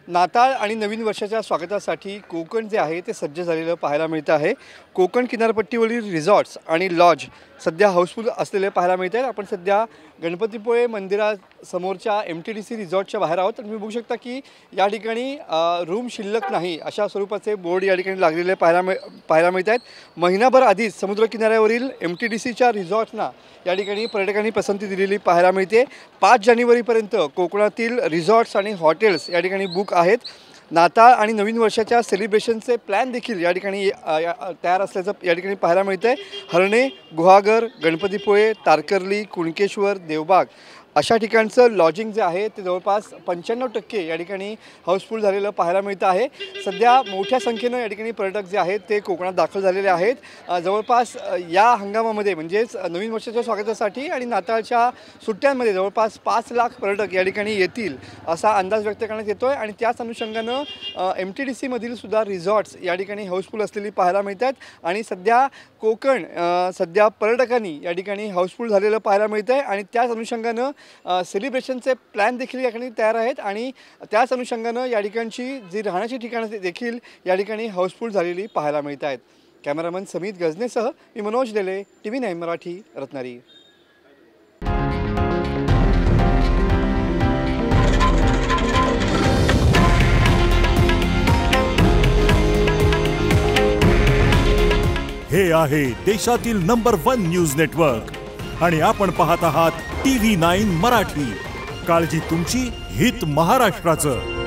नाताळ आणि नवीन वर्षाच्या स्वागतासाठी कोकण जे आहे ते सज्ज झालेलं पाहायला मिळतं आहे। कोकण किनारपट्टीवरील रिसॉर्ट्स आणि लॉज सध्या हाऊसफुल असलेले पाहायला मिळत आहेत। आपण सध्या गणपतीपुळे मंदिरासमोरच्या MTDC रिसॉर्टच्या बाहेर आहोत। तुम्ही बघू शकता की या ठिकाणी रूम शिल्लक नाही अशा स्वरूपाचे बोर्ड या ठिकाणी लागलेले पाहायला मिळत आहेत। महिनाभर आधीच समुद्र किनाऱ्यावरील MTDCच्या रिसॉर्ट्सना या ठिकाणी पर्यटकांनी पसंती दिलेली पाहायला मिळते। 5 जानेवारीपर्यंत कोकणातील रिसॉर्ट्स आणि हॉटेल्स या ठिकाणी बुक आहेत। नाताळ आणि नवीन वर्षाच्या सेलिब्रेशनचे प्लॅन देखील या ठिकाणी तयार असल्याचं या ठिकाणी पाहायला मिळतंय। हरणे, गुहागर, गणपतीपुळे, तारकर्ली, कुणकेश्वर, देवबाग अशा ठिकाणचं लॉजिंग जे आहे ते जवळपास 95% या ठिकाणी हाऊसफुल झालेलं पाहायला मिळतं आहे। सध्या मोठ्या संख्येनं या ठिकाणी पर्यटक जे आहेत ते कोकणात दाखल झालेले आहेत। जवळपास या हंगामामध्ये म्हणजेच नवीन वर्षाच्या स्वागतासाठी आणि नाताळच्या सुट्ट्यांमध्ये जवळपास 5 लाख पर्यटक या ठिकाणी येतील असा अंदाज व्यक्त करण्यात येतोय। आणि त्याच अनुषंगानं MTDC मधील सुद्धा रिसॉर्ट्स या ठिकाणी हाऊसफुल असलेली पाहायला मिळतात। आणि सध्या कोकण सध्या पर्यटकांनी या ठिकाणी हाऊसफुल झालेलं पाहायला मिळतंय। आणि त्याच अनुषंगानं सेलिब्रेशनचे प्लॅन देखील या ठिकाणी तयार आहेत। आणि त्याच अनुषंगानं या ठिकाणची जी राहण्याची ठिकाणं देखील या ठिकाणी हाऊसफुल झालेली पाहायला मिळत आहेत। कॅमेरामन समित गजनेसह मी मनोज डेले, TV9 मराठी, रत्नागिरी। हे आहे देशातील नंबर 1 न्यूज नेटवर्क आणि आपण पाहत आहात TV9 मराठी। काळजी तुमची, हित महाराष्ट्राचं।